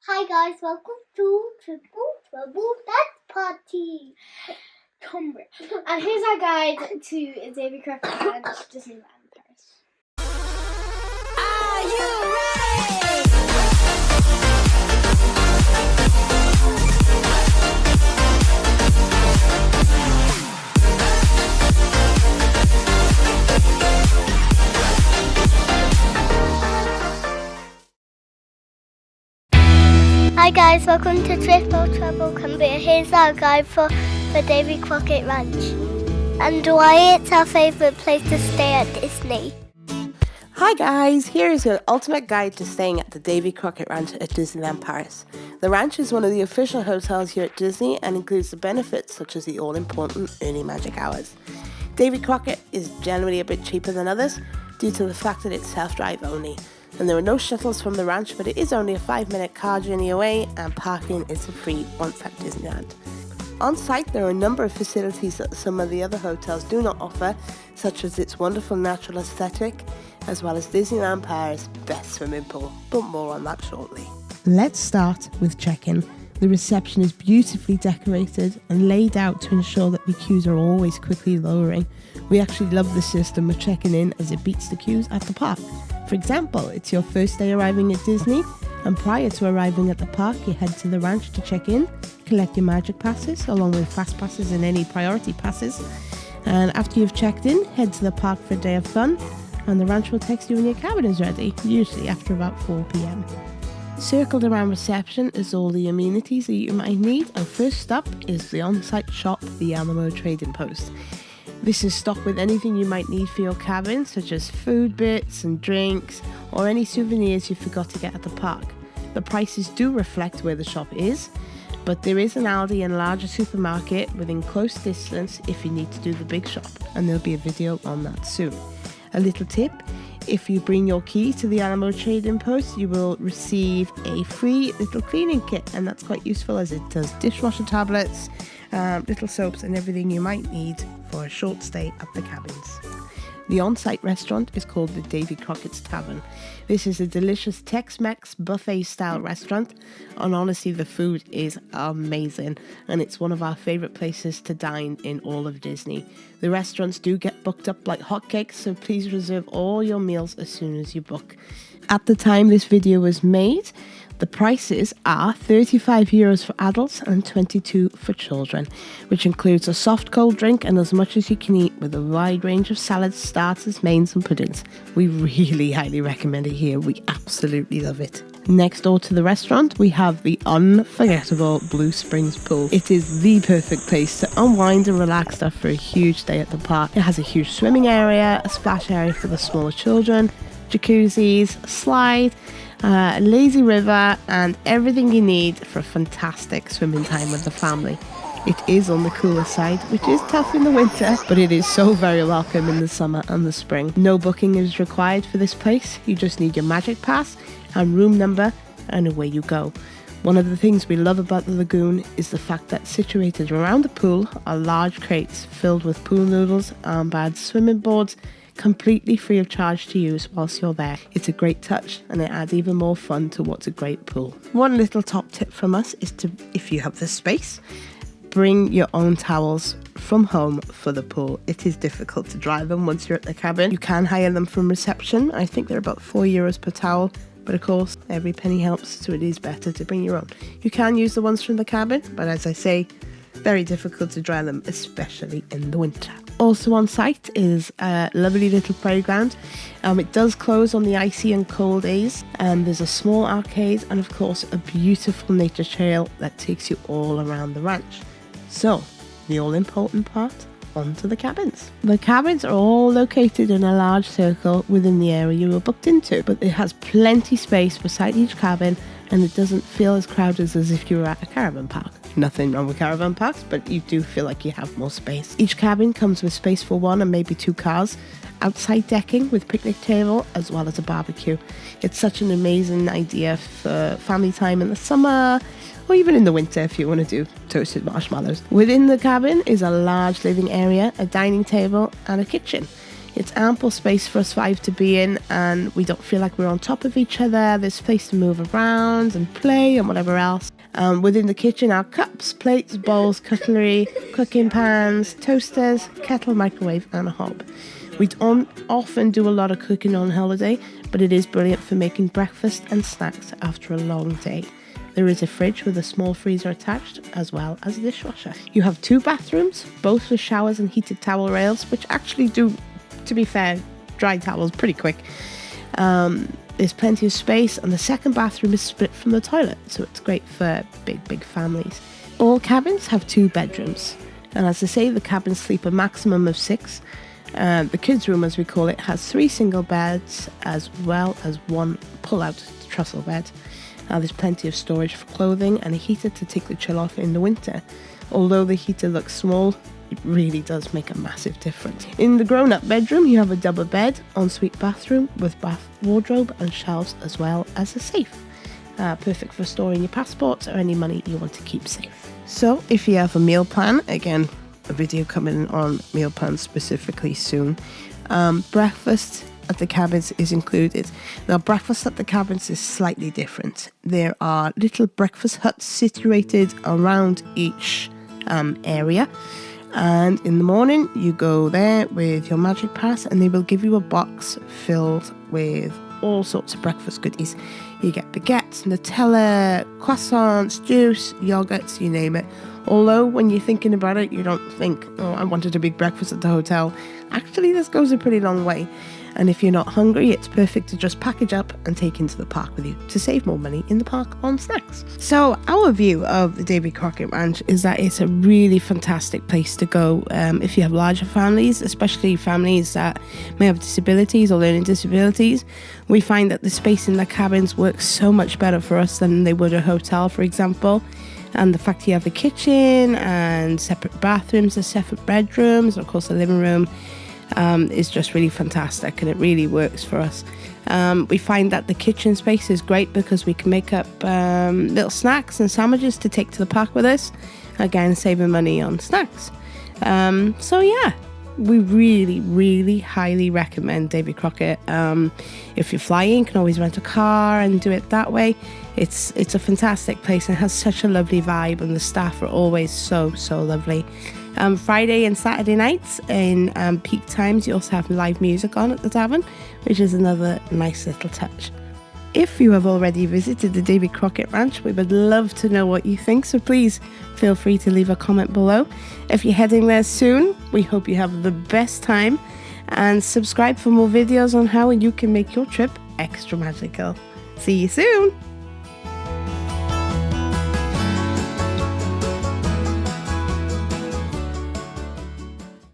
Hi guys, welcome to Triple Trouble Dance Party. And here's our guide to Davy Crockett and Disneyland Paris. Are you ready? Hi guys, welcome to Triple Trouble Cumbria. Here's our guide for the Davy Crockett Ranch and why it's our favourite place to stay at Disney. Hi guys, here is your ultimate guide to staying at the Davy Crockett Ranch at Disneyland Paris. The ranch is one of the official hotels here at Disney and includes the benefits such as the all-important early magic hours. Davy Crockett is generally a bit cheaper than others due to the fact that it's self-drive only. And there are no shuttles from the ranch, but it is only a 5-minute car journey away and parking is free once at Disneyland. On site, there are a number of facilities that some of the other hotels do not offer, such as its wonderful natural aesthetic, as well as Disneyland Paris' best swimming pool, but more on that shortly. Let's start with check-in. The reception is beautifully decorated and laid out to ensure that the queues are always quickly lowering. We actually love the system of checking in as it beats the queues at the park. For example, it's your first day arriving at Disney, and prior to arriving at the park, you head to the ranch to check in, collect your magic passes along with fast passes and any priority passes. And after you've checked in, head to the park for a day of fun, and the ranch will text you when your cabin is ready, usually after about 4 p.m. Circled around reception is all the amenities that you might need, and first up is the on-site shop, the Alamo Trading Post. This is stocked with anything you might need for your cabin, such as food bits and drinks, or any souvenirs you forgot to get at the park. The prices do reflect where the shop is, but there is an Aldi and larger supermarket within close distance if you need to do the big shop, and there'll be a video on that soon. A little tip, if you bring your key to the Alamo Trading Post, you will receive a free little cleaning kit, and that's quite useful as it does dishwasher tablets, little soaps and everything you might need for a short stay at the cabins. The on-site restaurant is called the Davy Crockett's Tavern. This is a delicious Tex-Mex buffet-style restaurant, and honestly the food is amazing, and it's one of our favourite places to dine in all of Disney. The restaurants do get booked up like hotcakes, so please reserve all your meals as soon as you book. At the time this video was made, the prices are €35 for adults and $22 for children, which includes a soft cold drink and as much as you can eat with a wide range of salads, starters, mains and puddings. We really highly recommend it here. We absolutely love it. Next door to the restaurant, we have the unforgettable Blue Springs Pool. It is the perfect place to unwind and relax after a huge day at the park. It has a huge swimming area, a splash area for the smaller children, jacuzzis, a slide, a lazy river, and everything you need for a fantastic swimming time with the family. It is on the cooler side, which is tough in the winter, but it is so very welcome in the summer and the spring. No booking is required for this place. You just need your magic pass and room number, and away you go. One of the things we love about the lagoon is the fact that situated around the pool are large crates filled with pool noodles, armbands, swimming boards, completely free of charge to use whilst you're there. It's a great touch and it adds even more fun to what's a great pool. One little top tip from us is to, if you have the space, bring your own towels from home for the pool. It is difficult to dry them once you're at the cabin. You can hire them from reception. I think they're about €4 per towel, but of course every penny helps, so it is better to bring your own. You can use the ones from the cabin, but as I say, very difficult to dry them, especially in the winter. Also on site is a lovely little playground. It does close on the icy and cold days. There's a small arcade and of course a beautiful nature trail that takes you all around the ranch. So, the all-important part, onto the cabins. The cabins are all located in a large circle within the area you were booked into, but it has plenty space beside each cabin and it doesn't feel as crowded as if you were at a caravan park. Nothing wrong with caravan parks, but you do feel like you have more space. Each cabin comes with space for 1 and maybe 2 cars, outside decking with picnic table as well as a barbecue. It's such an amazing idea for family time in the summer or even in the winter if you want to do toasted marshmallows. Within the cabin is a large living area, a dining table and a kitchen. It's ample space for us 5 to be in, and we don't feel like we're on top of each other. There's space to move around and play and whatever else. Within the kitchen are cups, plates, bowls, cutlery, cooking pans, toasters, kettle, microwave and a hob. We don't often do a lot of cooking on holiday, but it is brilliant for making breakfast and snacks after a long day. There is a fridge with a small freezer attached, as well as a dishwasher. You have 2 bathrooms, both with showers and heated towel rails, which actually do, to be fair, dry towels pretty quick. There's plenty of space, and the second bathroom is split from the toilet, so it's great for big families. All cabins have 2 bedrooms, and as I say, the cabins sleep a maximum of 6. The kids' room, as we call it, has 3 single beds, as well as 1 pull-out trussel bed. There's plenty of storage for clothing and a heater to take the chill off in the winter. Although the heater looks small, it really does make a massive difference. In the grown-up bedroom, you have a double bed, ensuite bathroom with bath wardrobe and shelves, as well as a safe. Perfect for storing your passports or any money you want to keep safe. So if you have a meal plan, again, a video coming on meal plans specifically soon. Breakfast at the cabins is included. Now, breakfast at the cabins is slightly different. There are little breakfast huts situated around each area. And in the morning, you go there with your magic pass and they will give you a box filled with all sorts of breakfast goodies. You get baguettes, Nutella, croissants, juice, yogurts, you name it. Although when you're thinking about it, you don't think, oh, I wanted a big breakfast at the hotel. Actually, this goes a pretty long way. And if you're not hungry, it's perfect to just package up and take into the park with you to save more money in the park on snacks. So our view of the Davy Crockett Ranch is that it's a really fantastic place to go if you have larger families, especially families that may have disabilities or learning disabilities. We find that the space in the cabins works so much better for us than they would a hotel, for example. And the fact you have the kitchen and separate bathrooms and separate bedrooms, and of course the living room, is just really fantastic, and it really works for us. We find that the kitchen space is great because we can make up little snacks and sandwiches to take to the park with us, again saving money on snacks. So yeah, we really highly recommend Davy Crockett. If you're flying, you can always rent a car and do it that way. It's a fantastic place and has such a lovely vibe, and the staff are always so lovely. Friday and Saturday nights in peak times, you also have live music on at the tavern, which is another nice little touch. If you have already visited the Davy Crockett Ranch, we would love to know what you think, so please feel free to leave a comment below. If you're heading there soon, we hope you have the best time, and subscribe for more videos on how you can make your trip extra magical. See you soon!